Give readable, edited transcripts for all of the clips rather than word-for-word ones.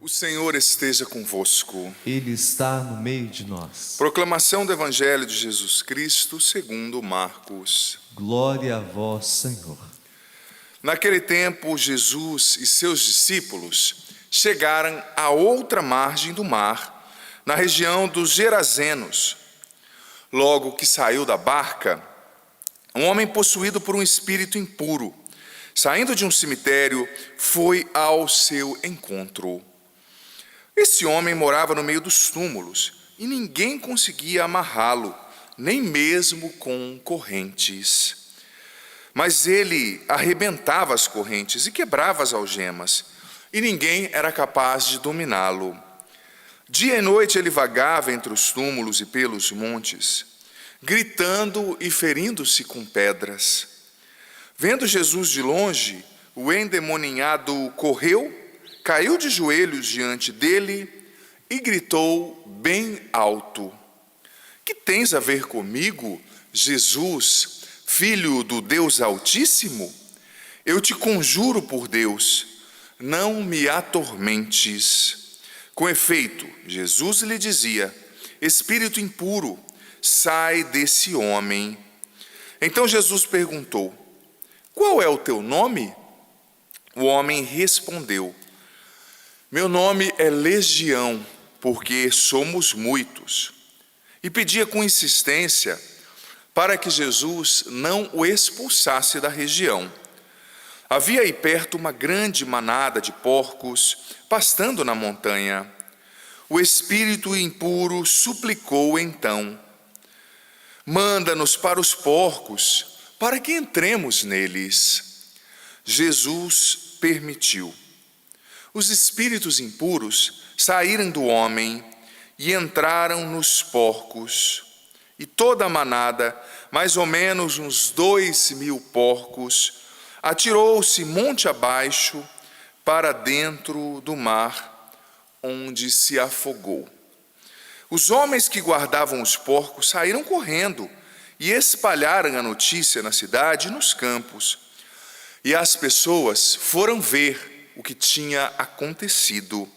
O Senhor esteja convosco. Ele está no meio de nós. Proclamação do Evangelho de Jesus Cristo segundo Marcos. Glória a vós, Senhor. Naquele tempo, Jesus e seus discípulos chegaram à outra margem do mar, na região dos Gerazenos. Logo que saiu da barca, um homem possuído por um espírito impuro, saindo de um cemitério, foi ao seu encontro. Esse homem morava no meio dos túmulos e ninguém conseguia amarrá-lo, nem mesmo com correntes. Mas ele arrebentava as correntes e quebrava as algemas, e ninguém era capaz de dominá-lo. Dia e noite ele vagava entre os túmulos e pelos montes, gritando e ferindo-se com pedras. Vendo Jesus de longe, o endemoniado correu, caiu de joelhos diante dele e gritou bem alto: Que tens a ver comigo, Jesus, Filho do Deus Altíssimo? Eu te conjuro por Deus, não me atormentes. Com efeito, Jesus lhe dizia: Espírito impuro, sai desse homem. Então Jesus perguntou: Qual é o teu nome? O homem respondeu: Meu nome é Legião, porque somos muitos. E pedia com insistência para que Jesus não o expulsasse da região. Havia aí perto uma grande manada de porcos pastando na montanha. O espírito impuro suplicou então: Manda-nos para os porcos, para que entremos neles. Jesus permitiu. Os espíritos impuros saíram do homem e entraram nos porcos. E toda a manada, mais ou menos uns 2.000 porcos, atirou-se monte abaixo para dentro do mar, onde se afogou. Os homens que guardavam os porcos saíram correndo e espalharam a notícia na cidade e nos campos. E as pessoas foram ver o que tinha acontecido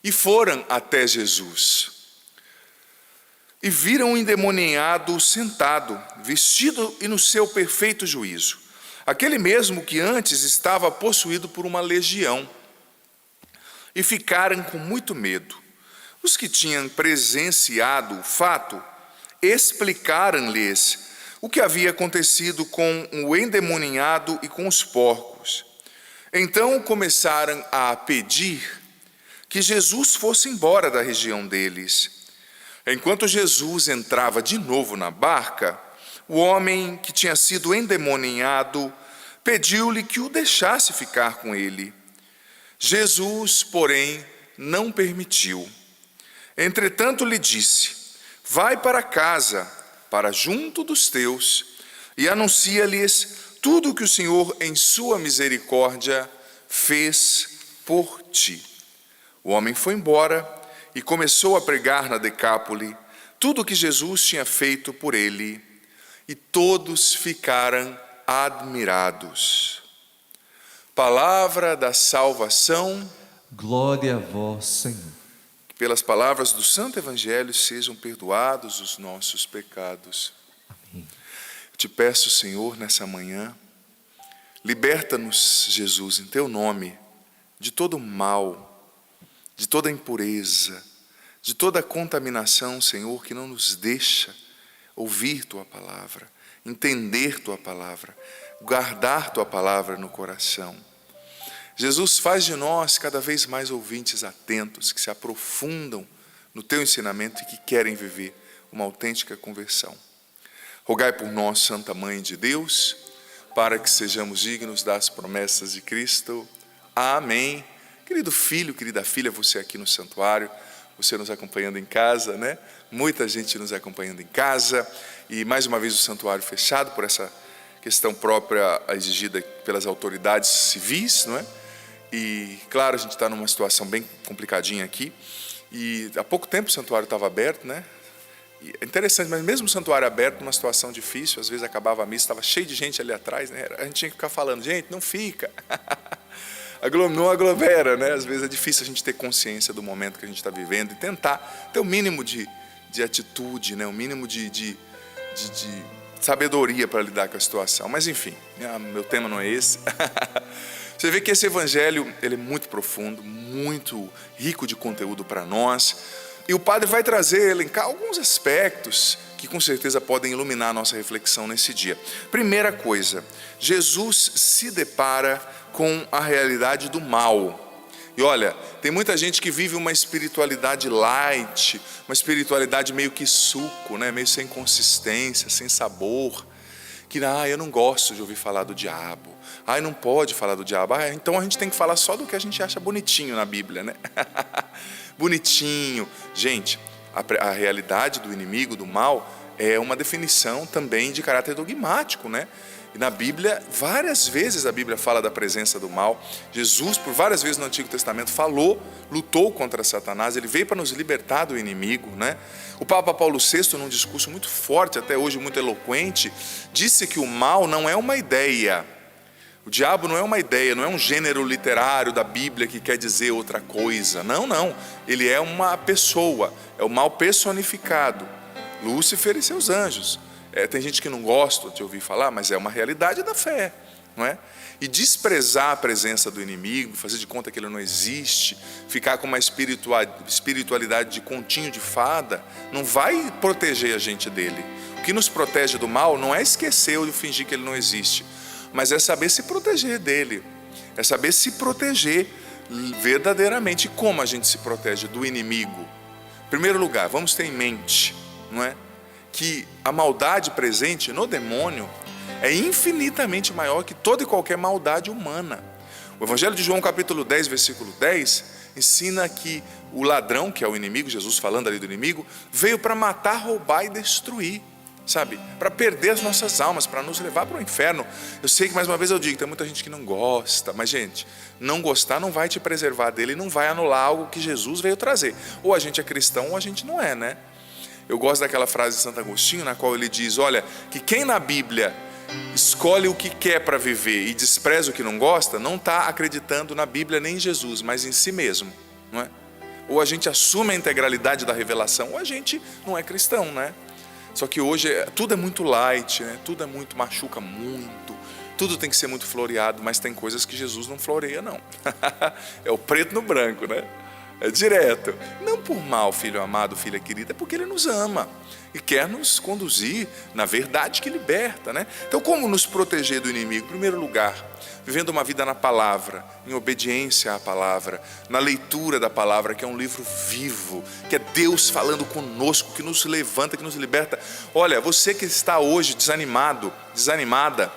e foram até Jesus. E viram o endemoniado sentado, vestido e no seu perfeito juízo, aquele mesmo que antes estava possuído por uma legião. E ficaram com muito medo. Os que tinham presenciado o fato explicaram-lhes o que havia acontecido com o endemoniado e com os porcos. Então começaram a pedir que Jesus fosse embora da região deles. Enquanto Jesus entrava de novo na barca, o homem que tinha sido endemoniado pediu-lhe que o deixasse ficar com ele. Jesus, porém, não permitiu. Entretanto lhe disse: Vai para casa, para junto dos teus, e anuncia-lhes tudo o que o Senhor, em sua misericórdia, fez por ti. O homem foi embora e começou a pregar na Decápole tudo o que Jesus tinha feito por ele, e todos ficaram admirados. Palavra da salvação. Glória a vós, Senhor. Que pelas palavras do Santo Evangelho sejam perdoados os nossos pecados. Amém. Te peço, Senhor, nessa manhã, liberta-nos, Jesus, em teu nome, de todo mal, de toda impureza, de toda contaminação, Senhor, que não nos deixa ouvir tua palavra, entender tua palavra, guardar tua palavra no coração. Jesus, faz de nós cada vez mais ouvintes atentos, que se aprofundam no teu ensinamento e que querem viver uma autêntica conversão. Rogai por nós, Santa Mãe de Deus, para que sejamos dignos das promessas de Cristo. Amém. Querido filho, querida filha, você aqui no santuário, você nos acompanhando em casa, né? Muita gente nos acompanhando em casa, e mais uma vez o santuário fechado por essa questão própria exigida pelas autoridades civis, não é? E claro, a gente está numa situação bem complicadinha aqui, e há pouco tempo o santuário estava aberto, né? E é interessante, mas mesmo o santuário aberto, numa situação difícil, às vezes acabava a missa, estava cheio de gente ali atrás, né? A gente tinha que ficar falando: gente, não fica. não aglomera, né? Às vezes é difícil a gente ter consciência do momento que a gente está vivendo e tentar ter o mínimo de atitude, né? O mínimo de sabedoria para lidar com a situação. Mas enfim, meu tema não é esse. Você vê que esse evangelho, ele é muito profundo, muito rico de conteúdo para nós. E o padre vai trazer, elencar alguns aspectos que com certeza podem iluminar a nossa reflexão nesse dia. Primeira coisa, Jesus se depara com a realidade do mal. E olha, tem muita gente que vive uma espiritualidade light, uma espiritualidade meio que suco, né? Meio sem consistência, sem sabor. Que eu não gosto de ouvir falar do diabo. Não pode falar do diabo. Então a gente tem que falar só do que a gente acha bonitinho na Bíblia, né? Bonitinho. Gente, a realidade do inimigo, do mal, é uma definição também de caráter dogmático, né? E na Bíblia, várias vezes a Bíblia fala da presença do mal. Jesus, por várias vezes no Antigo Testamento, lutou contra Satanás. Ele veio para nos libertar do inimigo, né? O Papa Paulo VI, num discurso muito forte, até hoje muito eloquente, disse que o mal não é uma ideia. O diabo não é uma ideia, não é um gênero literário da Bíblia que quer dizer outra coisa. Não. Ele é uma pessoa, é o mal personificado. Lúcifer e seus anjos. Tem gente que não gosta de ouvir falar, mas é uma realidade da fé, não é? E desprezar a presença do inimigo, fazer de conta que ele não existe, ficar com uma espiritualidade de continho de fada, não vai proteger a gente dele. O que nos protege do mal não é esquecer ou fingir que ele não existe, mas é saber se proteger dele, é saber se proteger verdadeiramente. E como a gente se protege do inimigo? Em primeiro lugar, vamos ter em mente, não é? Que a maldade presente no demônio é infinitamente maior que toda e qualquer maldade humana. O Evangelho de João capítulo 10, versículo 10, ensina que o ladrão, que é o inimigo, Jesus falando ali do inimigo, veio para matar, roubar e destruir, sabe? Para perder as nossas almas, para nos levar para o inferno. Eu sei que, mais uma vez eu digo, tem muita gente que não gosta, mas gente, não gostar não vai te preservar dele, não vai anular algo que Jesus veio trazer. Ou a gente é cristão ou a gente não é, né? Eu gosto daquela frase de Santo Agostinho, na qual ele diz, olha, que quem na Bíblia escolhe o que quer para viver e despreza o que não gosta, não está acreditando na Bíblia nem em Jesus, mas em si mesmo, não é? Ou a gente assume a integralidade da revelação, ou a gente não é cristão, né? Só que hoje tudo é muito light, né? Tudo é muito, machuca muito, tudo tem que ser muito floreado, mas tem coisas que Jesus não floreia, não. É o preto no branco, né? É direto. Não por mal, filho amado, filha querida, é porque Ele nos ama e quer nos conduzir na verdade que liberta, né? Então, como nos proteger do inimigo? Em primeiro lugar, vivendo uma vida na palavra, em obediência à palavra, na leitura da palavra, que é um livro vivo, que é Deus falando conosco, que nos levanta, que nos liberta. Olha, você que está hoje desanimado, desanimada,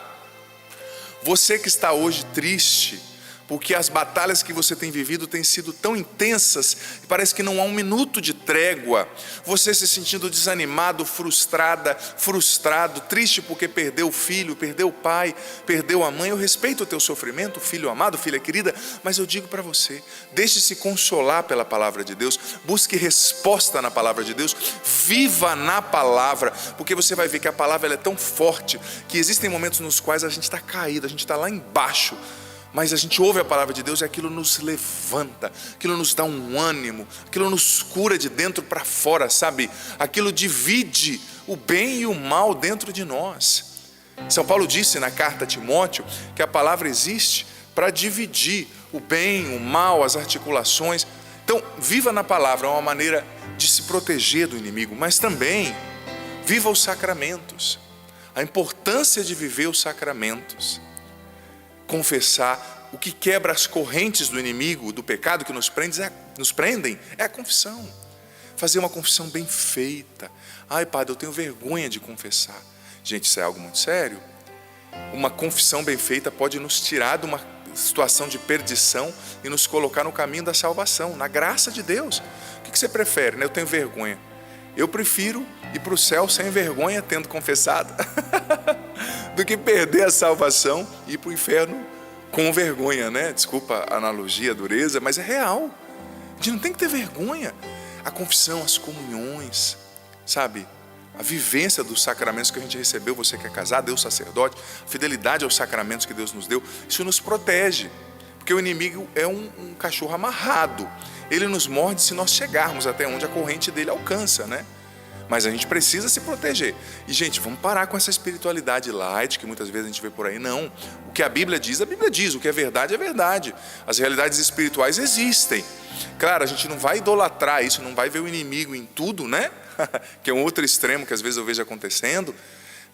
você que está hoje triste, porque as batalhas que você tem vivido têm sido tão intensas e parece que não há um minuto de trégua. Você se sentindo desanimado, frustrada, frustrado, triste porque perdeu o filho, perdeu o pai, perdeu a mãe. Eu respeito o teu sofrimento, filho amado, filha querida, mas eu digo para você, deixe-se consolar pela palavra de Deus, busque resposta na palavra de Deus, viva na palavra, porque você vai ver que a palavra ela é tão forte que existem momentos nos quais a gente está caído, a gente está lá embaixo, mas a gente ouve a palavra de Deus e aquilo nos levanta, aquilo nos dá um ânimo, aquilo nos cura de dentro para fora, sabe? Aquilo divide o bem e o mal dentro de nós. São Paulo disse na carta a Timóteo que a palavra existe para dividir o bem, o mal, as articulações. Então, viva na palavra, é uma maneira de se proteger do inimigo, mas também viva os sacramentos, a importância de viver os sacramentos. Confessar, o que quebra as correntes do inimigo, do pecado que nos prendem, é a confissão. Fazer uma confissão bem feita. Ai, padre, eu tenho vergonha de confessar. Gente, isso é algo muito sério. Uma confissão bem feita pode nos tirar de uma situação de perdição e nos colocar no caminho da salvação, na graça de Deus. O que você prefere, né? Eu tenho vergonha. Eu prefiro ir para o céu sem vergonha, tendo confessado, do que perder a salvação e ir para o inferno com vergonha, né? Desculpa a analogia, a dureza, mas é real. A gente não tem que ter vergonha. A confissão, as comunhões, sabe? A vivência dos sacramentos que a gente recebeu, você que é casado, eu sacerdote, a fidelidade aos sacramentos que Deus nos deu, isso nos protege. Porque Porque o inimigo é um cachorro amarrado. Ele nos morde se nós chegarmos até onde a corrente dele alcança, né? Mas a gente precisa se proteger. E, gente, vamos parar com essa espiritualidade light que muitas vezes a gente vê por aí. Não. O que a Bíblia diz. O que é verdade é verdade. As realidades espirituais existem. Claro, a gente não vai idolatrar isso, não vai ver o inimigo em tudo, né? Que é um outro extremo que às vezes eu vejo acontecendo.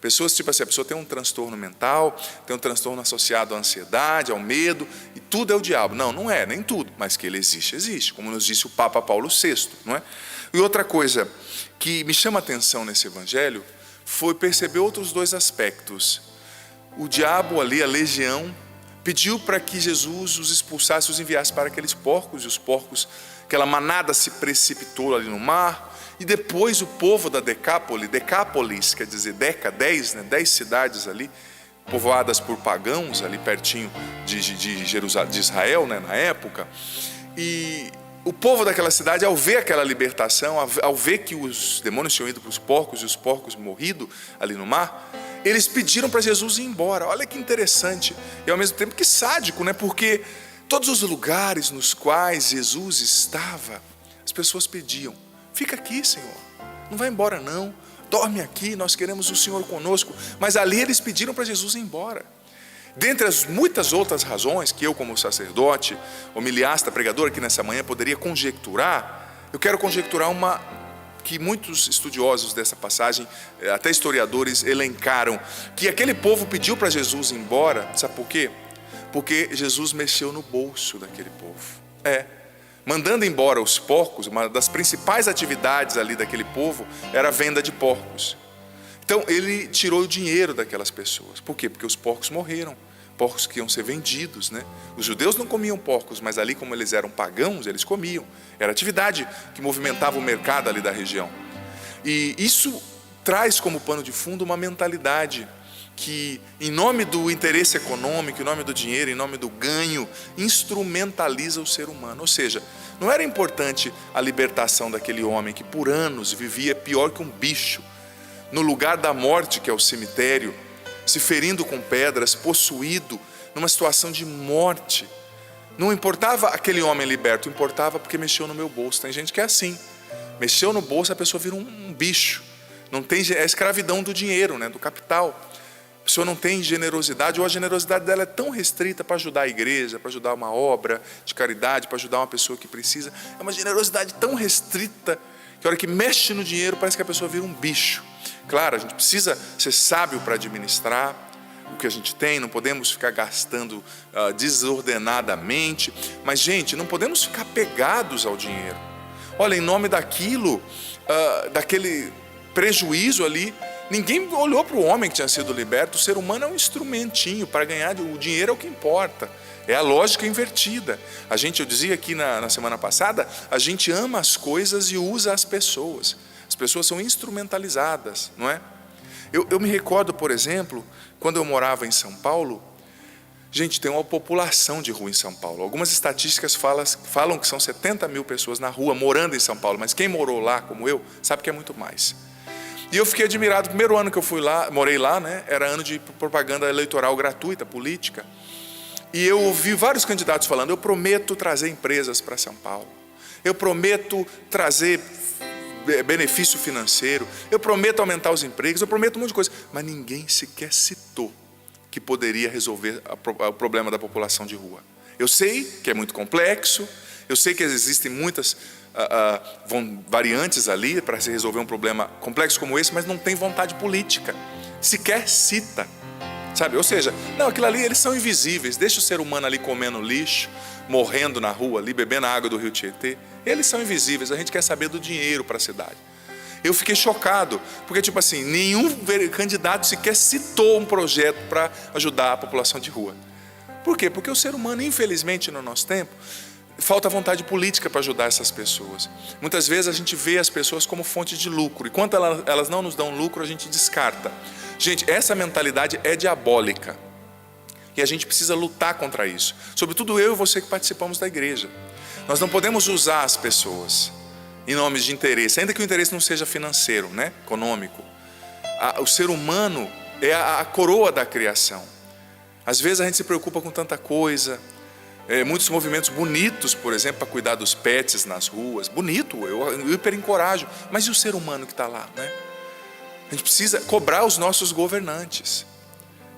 Pessoas, tipo assim, a pessoa tem um transtorno mental, tem um transtorno associado à ansiedade, ao medo, e tudo é o diabo. Não, não é, nem tudo, mas que ele existe, existe, como nos disse o Papa Paulo VI, não é? E outra coisa que me chama a atenção nesse evangelho foi perceber outros dois aspectos. O diabo ali, a legião, pediu para que Jesus os expulsasse, os enviasse para aqueles porcos, e os porcos, aquela manada se precipitou ali no mar. E depois o povo da Decápolis, quer dizer, 10, né? 10 cidades ali, povoadas por pagãos, ali pertinho de Jerusalém, de Israel, né? Na época. E o povo daquela cidade, ao ver aquela libertação, ao ver que os demônios tinham ido para os porcos e os porcos morrido ali no mar, eles pediram para Jesus ir embora. Olha que interessante. E ao mesmo tempo que sádico, né? Porque todos os lugares nos quais Jesus estava, as pessoas pediam: fica aqui, Senhor, não vai embora não, dorme aqui, nós queremos o Senhor conosco. Mas ali eles pediram para Jesus ir embora. Dentre as muitas outras razões que eu, como sacerdote, homiliasta, pregador aqui nessa manhã, poderia conjecturar, eu quero conjecturar uma que muitos estudiosos dessa passagem, até historiadores, elencaram, que aquele povo pediu para Jesus ir embora. Sabe por quê? Porque Jesus mexeu no bolso daquele povo. Mandando embora os porcos, uma das principais atividades ali daquele povo era a venda de porcos. Então ele tirou o dinheiro daquelas pessoas. Por quê? Porque os porcos morreram, porcos que iam ser vendidos, né? Os judeus não comiam porcos, mas ali, como eles eram pagãos, eles comiam. Era atividade que movimentava o mercado ali da região. E isso traz como pano de fundo uma mentalidade que, em nome do interesse econômico, em nome do dinheiro, em nome do ganho, instrumentaliza o ser humano. Ou seja, não era importante a libertação daquele homem que por anos vivia pior que um bicho, no lugar da morte, que é o cemitério, se ferindo com pedras, possuído, numa situação de morte. Não importava aquele homem liberto, importava porque mexeu no meu bolso. Tem gente que é assim, mexeu no bolso, a pessoa vira um bicho. Não tem, é a escravidão do dinheiro, né, do capital. A pessoa não tem generosidade, ou a generosidade dela é tão restrita para ajudar a igreja, para ajudar uma obra de caridade, para ajudar uma pessoa que precisa. É uma generosidade tão restrita que a hora que mexe no dinheiro parece que a pessoa vira um bicho. Claro, a gente precisa ser sábio para administrar o que a gente tem, não podemos ficar gastando desordenadamente, mas, gente, não podemos ficar pegados ao dinheiro. Olha, em nome daquilo, daquele prejuízo ali, ninguém olhou para o homem que tinha sido liberto. O ser humano é um instrumentinho para ganhar, o dinheiro é o que importa. É a lógica invertida. Eu dizia aqui na semana passada, a gente ama as coisas e usa as pessoas. As pessoas são instrumentalizadas, não é? Eu me recordo, por exemplo, quando eu morava em São Paulo, gente, tem uma população de rua em São Paulo. Algumas estatísticas falam que são 70 mil pessoas na rua morando em São Paulo, mas quem morou lá, como eu, sabe que é muito mais. E eu fiquei admirado. O primeiro ano que eu morei lá, né, era ano de propaganda eleitoral gratuita, política. E eu ouvi vários candidatos falando: eu prometo trazer empresas para São Paulo, eu prometo trazer benefício financeiro, eu prometo aumentar os empregos, eu prometo um monte de coisa. Mas ninguém sequer citou que poderia resolver o problema da população de rua. Eu sei que é muito complexo, eu sei que existem muitas variantes ali para se resolver um problema complexo como esse, mas não tem vontade política, sequer cita. Sabe? Ou seja, não, aquilo ali, eles são invisíveis. Deixa o ser humano ali comendo lixo, morrendo na rua ali, bebendo a água do rio Tietê. Eles são invisíveis. A gente quer saber do dinheiro para a cidade. Eu fiquei chocado, porque tipo assim, nenhum candidato sequer citou um projeto para ajudar a população de rua. Por quê? Porque o ser humano, infelizmente, no nosso tempo, falta vontade política para ajudar essas pessoas. Muitas vezes a gente vê as pessoas como fonte de lucro, e quando elas não nos dão lucro, a gente descarta. Gente, essa mentalidade é diabólica, e a gente precisa lutar contra isso. Sobretudo eu e você que participamos da igreja. Nós não podemos usar as pessoas em nome de interesse, ainda que o interesse não seja financeiro, né? Econômico. O ser humano é a coroa da criação. Às vezes a gente se preocupa com tanta coisa, Muitos movimentos bonitos, por exemplo, para cuidar dos pets nas ruas. Bonito, eu hiper encorajo. Mas e o ser humano que está lá, né? A gente precisa cobrar os nossos governantes.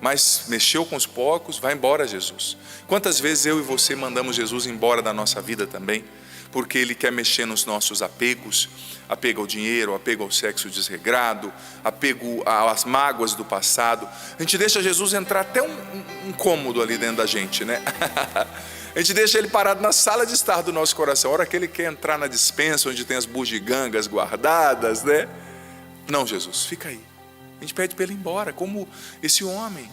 Mas mexeu com os porcos, vai embora Jesus. Quantas vezes eu e você mandamos Jesus embora da nossa vida também? Porque Ele quer mexer nos nossos apegos. Apego ao dinheiro, apego ao sexo desregrado, apego às mágoas do passado. A gente deixa Jesus entrar até um cômodo ali dentro da gente, né? A gente deixa Ele parado na sala de estar do nosso coração. A hora que Ele quer entrar na despensa, onde tem as bugigangas guardadas, né? Não, Jesus, fica aí. A gente pede para Ele ir embora, como esse homem,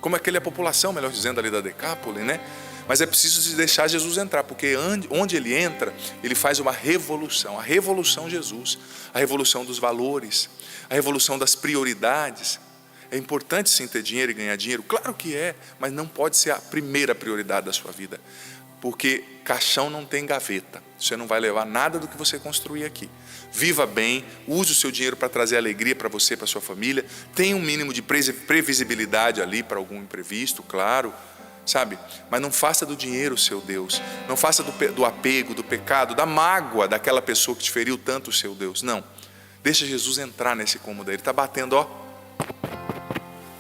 como aquela população, melhor dizendo, ali da Decápole, né? Mas é preciso deixar Jesus entrar, porque onde Ele entra, Ele faz uma revolução. A revolução Jesus, a revolução dos valores, a revolução das prioridades. É importante sim ter dinheiro e ganhar dinheiro, claro que é, mas não pode ser a primeira prioridade da sua vida, porque caixão não tem gaveta, você não vai levar nada do que você construir aqui. Viva bem, use o seu dinheiro para trazer alegria para você e para sua família, tenha um mínimo de previsibilidade ali para algum imprevisto, claro, sabe? Mas não faça do dinheiro o seu Deus, não faça do apego, do pecado, da mágoa daquela pessoa que te feriu tanto o seu Deus, não. Deixa Jesus entrar nesse cômodo, Ele está batendo, ó,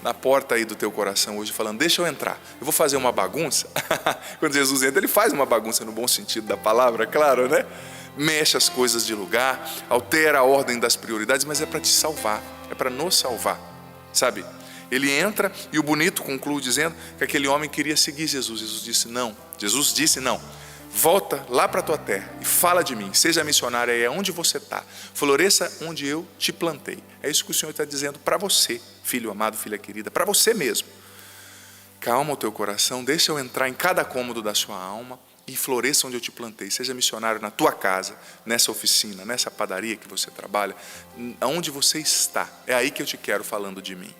na porta aí do teu coração hoje, falando, deixa eu entrar, eu vou fazer uma bagunça. Quando Jesus entra, Ele faz uma bagunça no bom sentido da palavra, claro, né? Mexe as coisas de lugar, altera a ordem das prioridades, mas é para te salvar, é para nos salvar, sabe? Ele entra e o bonito conclui dizendo que aquele homem queria seguir Jesus. Jesus disse não, volta lá para a tua terra e fala de mim, seja missionário aí onde você está, floresça onde eu te plantei. É isso que o Senhor está dizendo para você, filho amado, filha querida, para você mesmo. Calma o teu coração, deixa eu entrar em cada cômodo da sua alma e floresça onde eu te plantei. Seja missionário na tua casa, nessa oficina, nessa padaria que você trabalha, aonde você está, é aí que eu te quero falando de mim.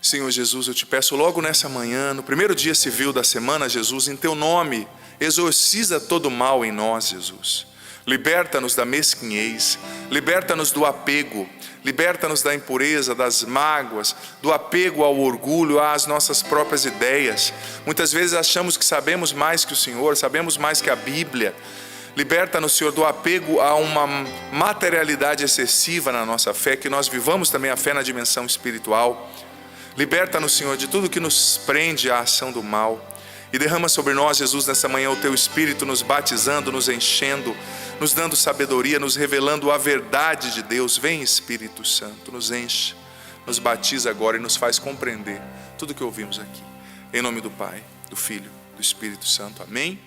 Senhor Jesus, eu te peço logo nessa manhã, no primeiro dia civil da semana, Jesus, em teu nome, exorciza todo mal em nós, Jesus. Liberta-nos da mesquinhez, liberta-nos do apego, liberta-nos da impureza, das mágoas, do apego ao orgulho, às nossas próprias ideias. Muitas vezes achamos que sabemos mais que o Senhor, sabemos mais que a Bíblia. Liberta-nos, Senhor, do apego a uma materialidade excessiva na nossa fé, que nós vivamos também a fé na dimensão espiritual. Liberta-nos, Senhor, de tudo que nos prende à ação do mal. E derrama sobre nós, Jesus, nessa manhã o Teu Espírito, nos batizando, nos enchendo, nos dando sabedoria, nos revelando a verdade de Deus. Vem, Espírito Santo, nos enche, nos batiza agora e nos faz compreender tudo que ouvimos aqui. Em nome do Pai, do Filho, do Espírito Santo. Amém.